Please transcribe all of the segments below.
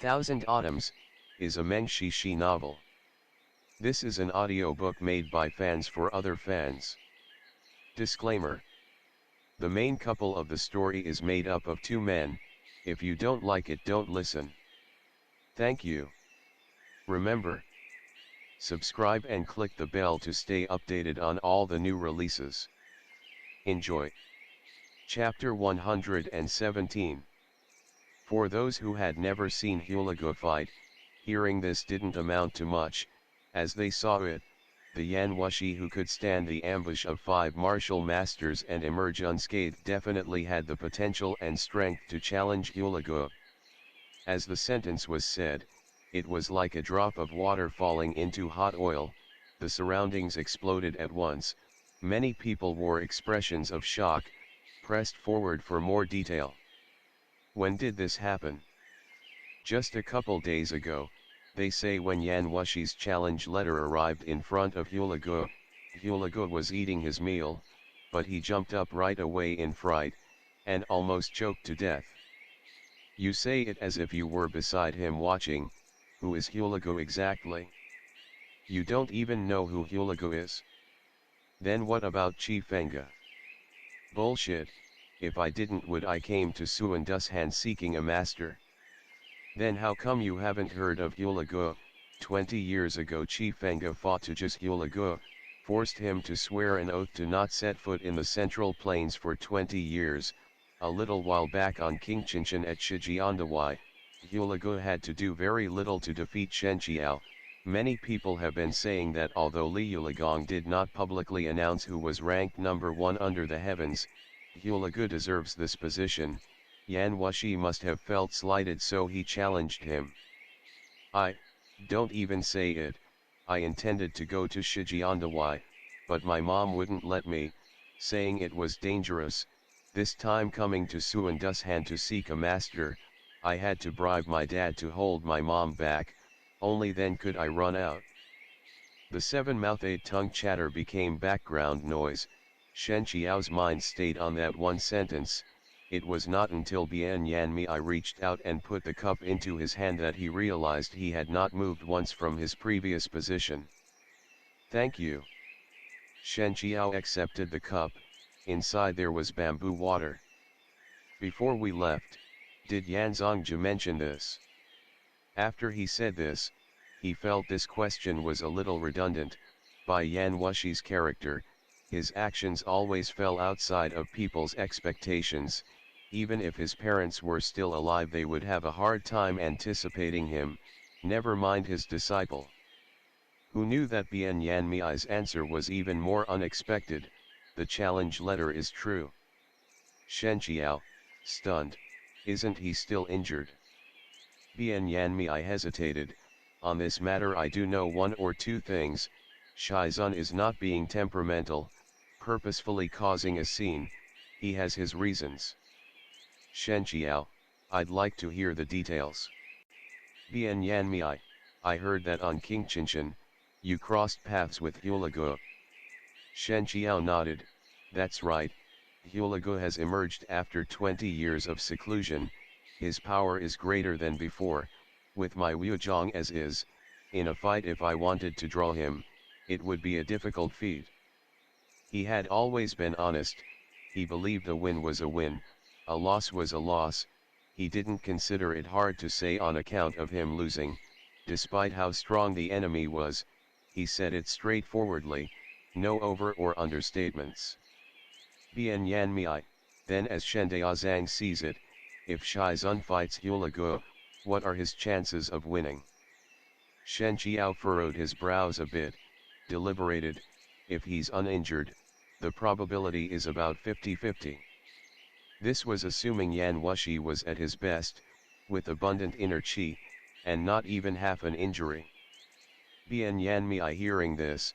Thousand Autumns, is a Meng Xi Shi novel. This is an audiobook made by fans for other fans. Disclaimer. The main couple of the story is made up of two men. If you don't like it, don't listen. Thank you. Remember, subscribe and click the bell to stay updated on all the new releases. Enjoy. Chapter 117. For those who had never seen Hulagu fight, hearing this didn't amount to much, as they saw it. The Yan Wushi who could stand the ambush of 5 martial masters and emerge unscathed definitely had the potential and strength to challenge Hulagu. As the sentence was said, it was like a drop of water falling into hot oil. The surroundings exploded at once. Many people wore expressions of shock, pressed forward for more detail. When did this happen? Just a couple days ago, they say. When Yan Wushi's challenge letter arrived in front of Hulagu, Hulagu was eating his meal, but he jumped up right away in fright, and almost choked to death. You say it as if you were beside him watching. Who is Hulagu exactly? You don't even know who Hulagu is? Then what about Chi Fenga? Bullshit. If I didn't, would I came to Xuandu seeking a master? Then how come you haven't heard of Hulagu? 20 years ago Chi Fenga fought to just Hulagu, forced him to swear an oath to not set foot in the Central Plains for 20 years. A little while back on King Qinchin at Shijiandawai, Hulagu had to do very little to defeat Shen Qiao. Many people have been saying that although Li Yulagong did not publicly announce who was ranked number 1 under the heavens, Hulagu deserves this position. Yan Wushi must have felt slighted, so he challenged him. Don't even say it. I intended to go to Shijiandawai, but my mom wouldn't let me, saying it was dangerous. This time coming to Xuandu to seek a master, I had to bribe my dad to hold my mom back, only then could I run out. The seven-mouthed tongue chatter became background noise. Shen Qiao's mind stayed on that one sentence. It was not until Bian Yanmi reached out and put the cup into his hand that he realized he had not moved once from his previous position. Thank you. Shen Qiao accepted the cup. Inside there was bamboo water. Before we left, did Yan Zongju mention this? After he said this, he felt this question was a little redundant. By Yan Wushi's character, his actions always fell outside of people's expectations. Even if his parents were still alive, they would have a hard time anticipating him, never mind his disciple. Who knew that Bian Yanmi's answer was even more unexpected? The challenge letter is true. Shen Qiao, stunned, isn't he still injured? Bian Yanmi hesitated. On this matter I do know one or two things. Shizun is not being temperamental, purposefully causing a scene. He has his reasons. Shen Qiao, I'd like to hear the details. Bian Yanmi, I heard that on King Qinchin, you crossed paths with Hulagu. Shen Qiao nodded. That's right. Hulagu has emerged after 20 years of seclusion. His power is greater than before. With my Wuzhong as is, in a fight if I wanted to draw him, it would be a difficult feat. He had always been honest. He believed a win was a win, a loss was a loss. He didn't consider it hard to say on account of him losing. Despite how strong the enemy was, he said it straightforwardly, no over or understatements. Bian Yanmi, then as Shen Daozang sees it, if Shizun fights Hulagu, what are his chances of winning? Shen Qiao furrowed his brows a bit, deliberated. If he's uninjured, the probability is about 50-50. This was assuming Yan Wushi was at his best, with abundant inner qi, and not even half an injury. Bian Yanmi hearing this,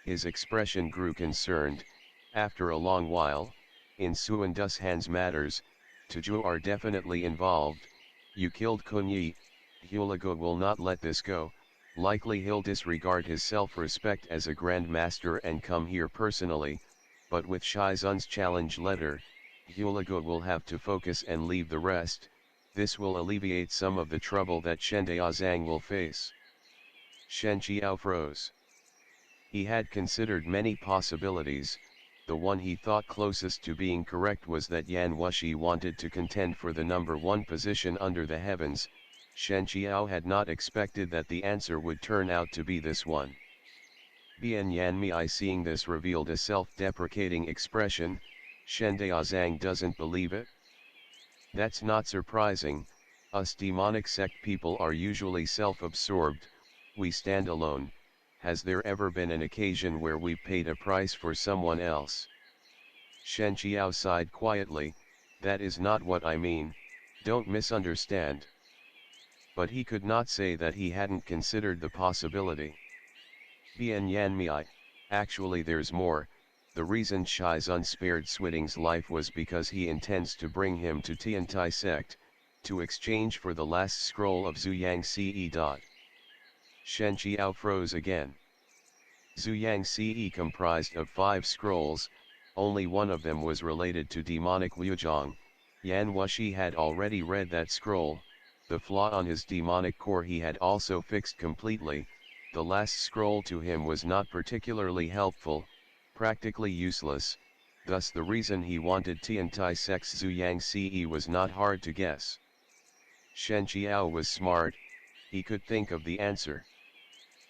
his expression grew concerned. After a long while, in Xuandu's matters, Taju are definitely involved. You killed Kunyi, Hulagu will not let this go. Likely he'll disregard his self-respect as a grandmaster and come here personally, but with Shizun's challenge letter, Hulagu will have to focus and leave the rest. This will alleviate some of the trouble that Shen Qiao will face. Shen Qiao froze. He had considered many possibilities. The one he thought closest to being correct was that Yan Wushi wanted to contend for the number 1 position under the heavens. Shen Qiao had not expected that the answer would turn out to be this one. Bian Yan Mi seeing this revealed a self-deprecating expression. Shen Qiao doesn't believe it? That's not surprising. Us demonic sect people are usually self-absorbed, we stand alone. Has there ever been an occasion where we paid a price for someone else? Shen Qiao sighed quietly. That is not what I mean, don't misunderstand. But he could not say that he hadn't considered the possibility. Bian Yan Mi, actually there's more. The reason Shizun spared Switing's life was because he intends to bring him to Tiantai sect, to exchange for the last scroll of Zuyang Ce. Shen Qiao froze again. Zuyang Ce comprised of 5 scrolls, only one of them was related to demonic Wuzhong. Yan Wushi had already read that scroll, the flaw on his demonic core he had also fixed completely. The last scroll to him was not particularly helpful, practically useless, thus the reason he wanted Tiantai sect's Zuyang Ce was not hard to guess. Shen Qiao was smart, he could think of the answer.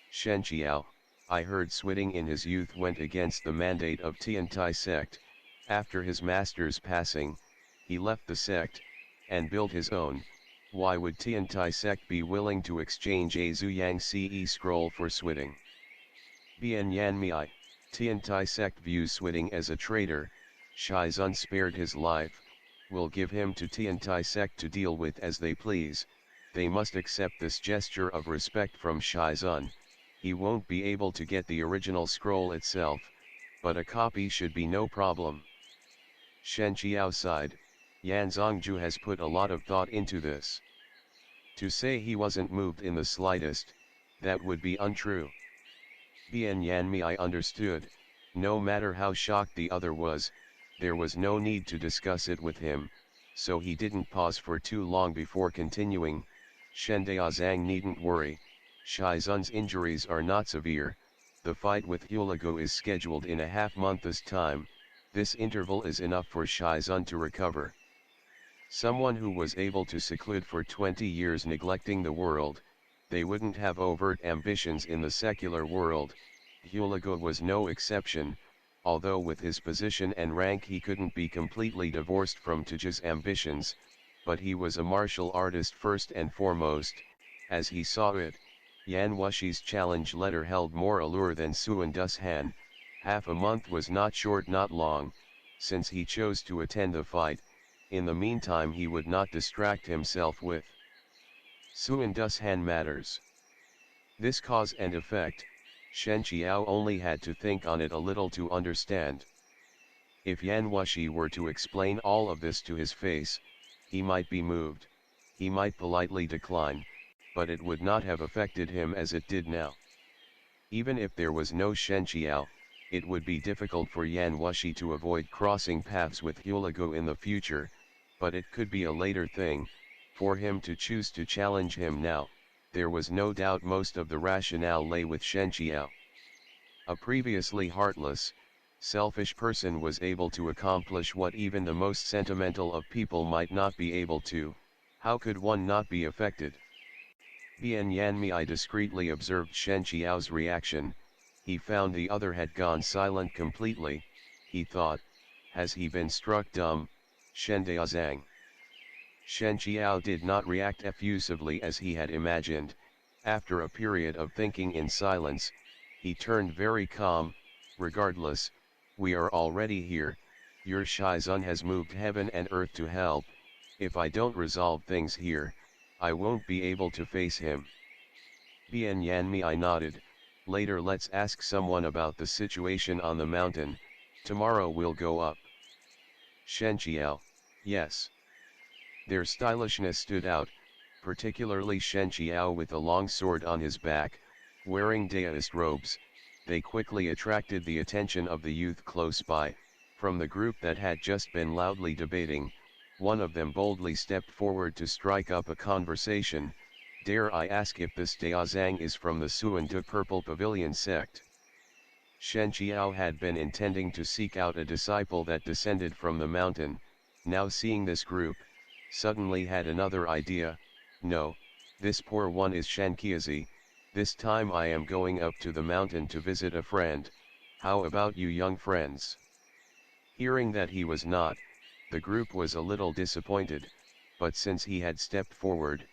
Shen Qiao, I heard Switing in his youth went against the mandate of Tiantai sect. After his master's passing, he left the sect, and built his own. Why would Tiantai sect be willing to exchange a Zuyang Ce scroll for Switing? Bian Yan Mi, Tiantai sect views Switing as a traitor. Shizun spared his life, will give him to Tiantai sect to deal with as they please. They must accept this gesture of respect from Shizun. He won't be able to get the original scroll itself, but a copy should be no problem. Shen Qiao sighed. Yan Zongju has put a lot of thought into this. To say he wasn't moved in the slightest, that would be untrue. Bian Yan Mi understood, no matter how shocked the other was, there was no need to discuss it with him, so he didn't pause for too long before continuing. Shen Qiao needn't worry, Shizun's injuries are not severe, the fight with Hulagu is scheduled in a half-month's time, this interval is enough for Shizun to recover. Someone who was able to seclude for 20 years neglecting the world, they wouldn't have overt ambitions in the secular world. Hulagu was no exception, although with his position and rank he couldn't be completely divorced from Tuja's ambitions, but he was a martial artist first and foremost, as he saw it. Yan Wushi's challenge letter held more allure than Xuandu's Han. Half a month was not short, not long, since he chose to attend the fight. In the meantime he would not distract himself with Xuandu's Han matters. This cause and effect, Shen Qiao only had to think on it a little to understand. If Yan Wushi were to explain all of this to his face, he might be moved, he might politely decline, but it would not have affected him as it did now. Even if there was no Shen Qiao, it would be difficult for Yan Wushi to avoid crossing paths with Hulagu in the future, but it could be a later thing. For him to choose to challenge him now, there was no doubt most of the rationale lay with Shen Qiao. A previously heartless, selfish person was able to accomplish what even the most sentimental of people might not be able to. How could one not be affected? Bian Yan Mi discreetly observed Shen Qiao's reaction. He found the other had gone silent completely. He thought, has he been struck dumb? Shen Qiao. Shen Qiao did not react effusively as he had imagined. After a period of thinking in silence, he turned very calm. Regardless, we are already here. Your Shizun has moved heaven and earth to help. If I don't resolve things here, I won't be able to face him. Bian Yan Mi nodded. Later let's ask someone about the situation on the mountain. Tomorrow we'll go up. Shen Qiao, yes. Their stylishness stood out, particularly Shen Qiao with a long sword on his back, wearing Daoist robes. They quickly attracted the attention of the youth close by. From the group that had just been loudly debating, one of them boldly stepped forward to strike up a conversation. "Dare I ask if this Daozang is from the Xuandu Purple Pavilion sect?" Shen Qiao had been intending to seek out a disciple that descended from the mountain, now seeing this group, suddenly had another idea. "No, this poor one is Shen Qiao. This time I am going up to the mountain to visit a friend. How about you young friends?" Hearing that he was not, the group was a little disappointed, but since he had stepped forward,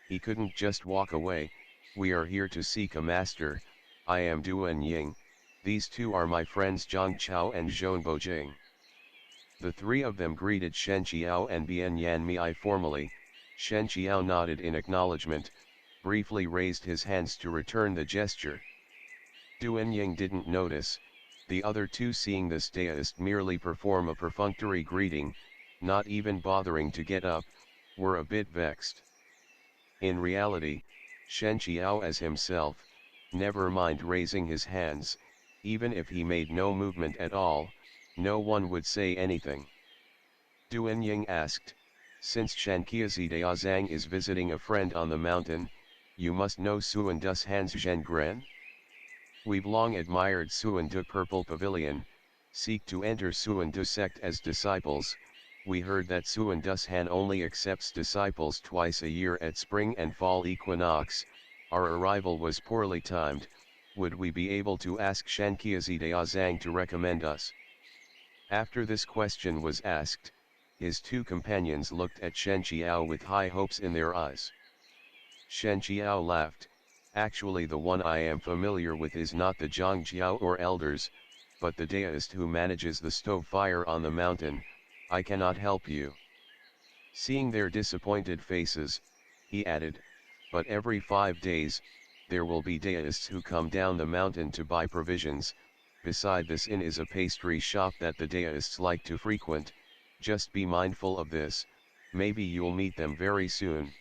he couldn't just walk away. "We are here to seek a master. I am Duan Ying. These two are my friends Zhang Chao and Zhon Bojing." The three of them greeted Shen Qiao and Bian Yan Mi formally. Shen Qiao nodded in acknowledgement, briefly raised his hands to return the gesture. Duan Ying didn't notice. The other two, seeing this Daoist merely perform a perfunctory greeting, not even bothering to get up, were a bit vexed. In reality, Shen Qiao as himself, never mind raising his hands, even if he made no movement at all, no one would say anything. Duan Ying asked, "Since Shen Qiao Daozang is visiting a friend on the mountain, you must know Xuandu's Han's Zhengren? We've long admired Xuandu Purple Pavilion, seek to enter Xuandu sect as disciples. We heard that Xuandu's Han only accepts disciples twice a year at spring and fall equinox. Our arrival was poorly timed. Would we be able to ask Shen Qiao Daozang to recommend us?" After this question was asked, his two companions looked at Shen Qiao with high hopes in their eyes. Shen Qiao laughed. "Actually, the one I am familiar with is not the Zhangjiao or elders, but the Daoist who manages the stove fire on the mountain. I cannot help you." Seeing their disappointed faces, he added, "But every 5 days, there will be Daoists who come down the mountain to buy provisions. Beside this inn is a pastry shop that the Daoists like to frequent. Just be mindful of this, maybe you'll meet them very soon."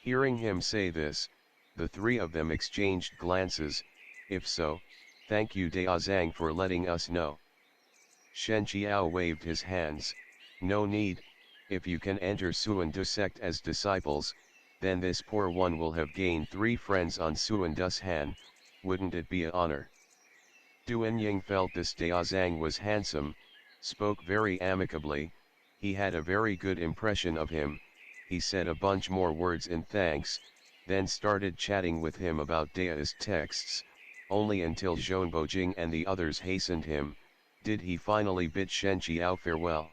Hearing him say this, the three of them exchanged glances. "If so, thank you Daozang for letting us know." Shen Qiao waved his hands. "No need. If you can enter Xuandu sect as disciples, then this poor one will have gained 3 friends on Xuandu's Han. Wouldn't it be an honor?" Duan Ying felt this Daozang was handsome, spoke very amicably, he had a very good impression of him. He said a bunch more words in thanks, then started chatting with him about Daoist texts, only until Zhon Bojing and the others hastened him, did he finally bid Shen Qiao farewell.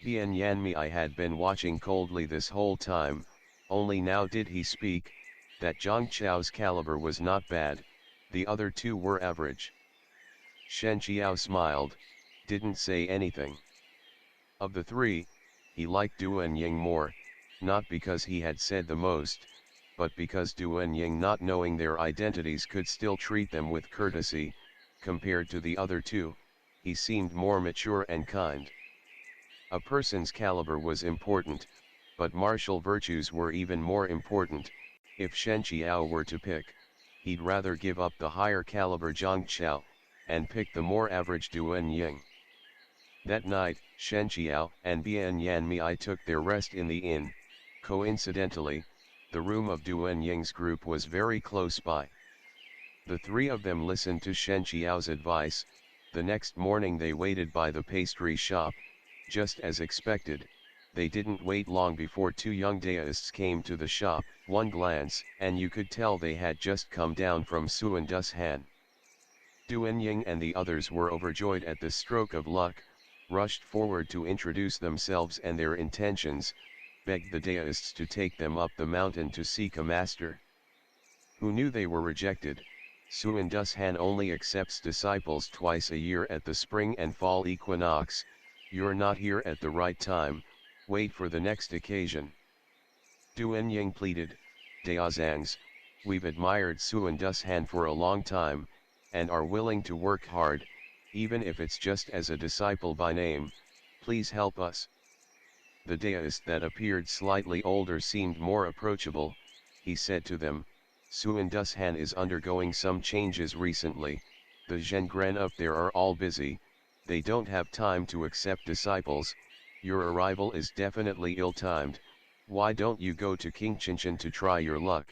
Bian Yanmi had been watching coldly this whole time, only now did he speak. That Zhang Chao's caliber was not bad, the other two were average. Shen Qiao smiled, didn't say anything. Of the three, he liked Duan Ying more, not because he had said the most, but because Duan Ying, not knowing their identities, could still treat them with courtesy. Compared to the other two, he seemed more mature and kind. A person's caliber was important, but martial virtues were even more important. If Shen Qiao were to pick, he'd rather give up the higher caliber Zhang Chao, and pick the more average Duan Ying. That night, Shen Qiao and Bian Yanmi took their rest in the inn. Coincidentally, the room of Duan Ying's group was very close by. The three of them listened to Shen Qiao's advice. The next morning they waited by the pastry shop, just as expected. They didn't wait long before 2 young Daoists came to the shop. One glance, and you could tell they had just come down from Xuandu's Han. Duan Ying and the others were overjoyed at this stroke of luck, rushed forward to introduce themselves and their intentions, begged the Daoists to take them up the mountain to seek a master. Who knew they were rejected? Xuandu's Han only accepts disciples twice a year at the spring and fall equinox. You're not here at the right time, wait for the next occasion. Duan Ying pleaded, Daozangs, we've admired Xuandu's Han for a long time, and are willing to work hard, even if it's just as a disciple by name. Please help us. The Daoist that appeared slightly older seemed more approachable. He said to them, Xuandu's Han is undergoing some changes recently. The Zhengren up there are all busy, they don't have time to accept disciples. Your arrival is definitely ill-timed, why don't you go to Qingqingshan to try your luck?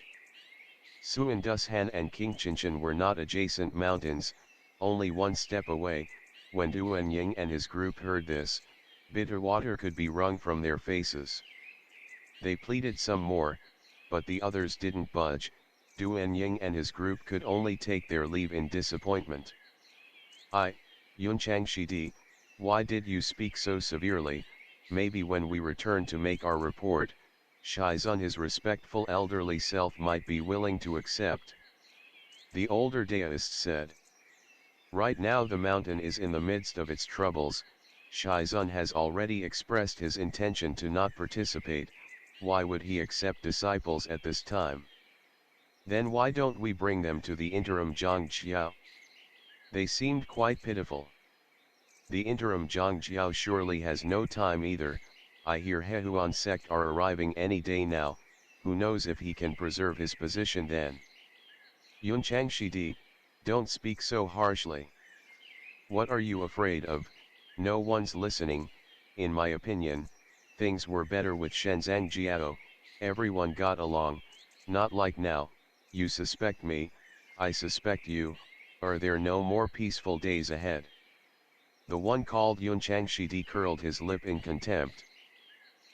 Suandushan and Qingqingshan were not adjacent mountains, only one step away. When Duanying and his group heard this, bitter water could be wrung from their faces. They pleaded some more, but the others didn't budge. Duanying and his group could only take their leave in disappointment. Yunchang Shidi, why did you speak so severely? Maybe when we return to make our report, Shizun his respectful elderly self might be willing to accept. The older Daoist said. Right now the mountain is in the midst of its troubles. Shizun has already expressed his intention to not participate. Why would he accept disciples at this time? Then why don't we bring them to the interim Zhangjiao? They seemed quite pitiful. The interim Zhangjiao surely has no time either. I hear Hehuan sect are arriving any day now, who knows if he can preserve his position then. Yunchang Shidi, don't speak so harshly. What are you afraid of? No one's listening. In my opinion, things were better with Shen Qiao, everyone got along, not like now. You suspect me, I suspect you. Are there no more peaceful days ahead? The one called Yunchang Shidi curled his lip in contempt.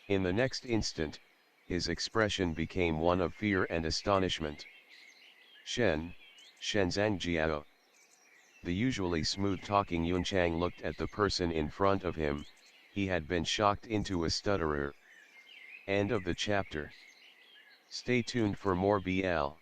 In the next instant, his expression became one of fear and astonishment. Shen Qiao. The usually smooth-talking Yunchang looked at the person in front of him. He had been shocked into a stutterer. End of the chapter. Stay tuned for more BL.